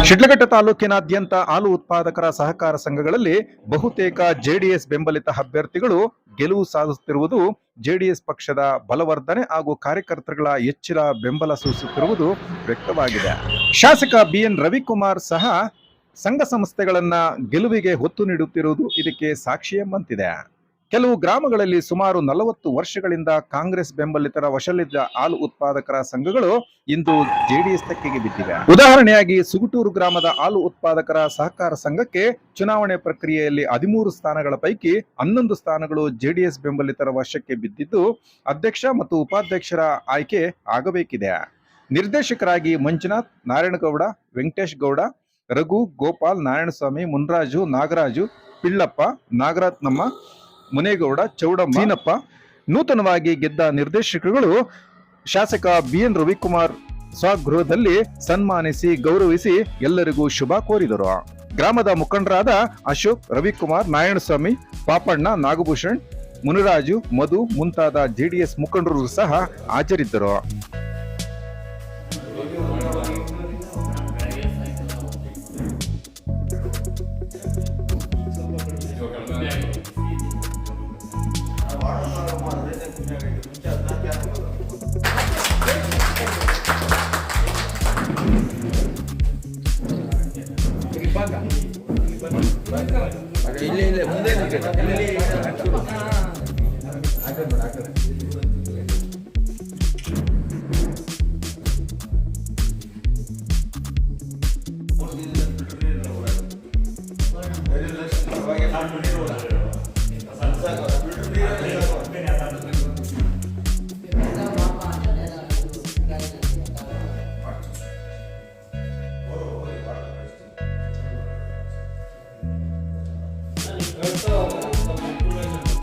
ಶಿಡ್ಲಘಟ್ಟ ತಾಲೂಕಿನಾದ್ಯಂತ ಹಾಲು ಉತ್ಪಾದಕರ ಸಹಕಾರ ಸಂಘಗಳಲ್ಲಿ ಬಹುತೇಕ ಜೆಡಿಎಸ್ ಬೆಂಬಲಿತ ಅಭ್ಯರ್ಥಿಗಳು ಗೆಲುವು ಸಾಧಿಸುತ್ತಿರುವುದು ಜೆಡಿಎಸ್ ಪಕ್ಷದ ಬಲವರ್ಧನೆ ಹಾಗೂ ಕಾರ್ಯಕರ್ತರುಗಳ ಹೆಚ್ಚಿನ ಬೆಂಬಲ ಸೂಚಿಸುತ್ತಿರುವುದು ವ್ಯಕ್ತವಾಗಿದೆ. ಶಾಸಕ ಬಿಎನ್ ರವಿಕುಮಾರ್ ಸಹ ಸಂಘ ಸಂಸ್ಥೆಗಳನ್ನ ಗೆಲುವಿಗೆ ಒತ್ತು ನೀಡುತ್ತಿರುವುದು ಇದಕ್ಕೆ ಸಾಕ್ಷಿ ಎಂಬಂತಿದೆ. ಕೆಲವು ಗ್ರಾಮಗಳಲ್ಲಿ ಸುಮಾರು 40 ವರ್ಷಗಳಿಂದ ಕಾಂಗ್ರೆಸ್ ಬೆಂಬಲಿತರ ವಶಲಿದ್ದ ಹಾಲು ಉತ್ಪಾದಕರ ಸಂಘಗಳು ಇಂದು ಜೆಡಿಎಸ್ ತೆಕ್ಕೆಗೆ ಬಿದ್ದಿವೆ. ಉದಾಹರಣೆಯಾಗಿ ಸುಗುಟೂರು ಗ್ರಾಮದ ಹಾಲು ಉತ್ಪಾದಕರ ಸಹಕಾರ ಸಂಘಕ್ಕೆ ಚುನಾವಣೆ ಪ್ರಕ್ರಿಯೆಯಲ್ಲಿ 13 ಸ್ಥಾನಗಳ ಪೈಕಿ 11 ಸ್ಥಾನಗಳು ಜೆಡಿಎಸ್ ಬೆಂಬಲಿತರ ವಶಕ್ಕೆ ಬಿದ್ದಿದ್ದು ಅಧ್ಯಕ್ಷ ಮತ್ತು ಉಪಾಧ್ಯಕ್ಷರ ಆಯ್ಕೆ ಆಗಬೇಕಿದೆ. ನಿರ್ದೇಶಕರಾಗಿ ಮಂಜುನಾಥ್, ನಾರಾಯಣಗೌಡ, ವೆಂಕಟೇಶ್ ಗೌಡ, ರಘು, ಗೋಪಾಲ್, ನಾರಾಯಣಸ್ವಾಮಿ, ಮುನ್ರಾಜು, ನಾಗರಾಜು, ಪಿಳ್ಳಪ್ಪ, ನಾಗರತ್ನಮ್ಮ, ಮುನೇಗೌಡ, ಚೌಡಮ್ಮ, ಸೀನಪ್ಪ ನೂತನವಾಗಿ ಗೆದ್ದ ನಿರ್ದೇಶಕರುಗಳು ಶಾಸಕ ಬಿಎನ್ ರವಿಕುಮಾರ್ ಸ್ವಗೃಹದಲ್ಲಿ ಸನ್ಮಾನಿಸಿ ಗೌರವಿಸಿ ಎಲ್ಲರಿಗೂ ಶುಭ ಕೋರಿದರು. ಗ್ರಾಮದ ಮುಖಂಡರಾದ ಅಶೋಕ್, ರವಿಕುಮಾರ್, ನಾರಾಯಣಸ್ವಾಮಿ, ಪಾಪಣ್ಣ, ನಾಗಭೂಷಣ್, ಮುನಿರಾಜು, ಮಧು ಮುಂತಾದ ಜೆಡಿಎಸ್ ಮುಖಂಡರು ಸಹ ಹಾಜರಿದ್ದರು. ಇಲ್ಲ ಮುಂದೆ Eso.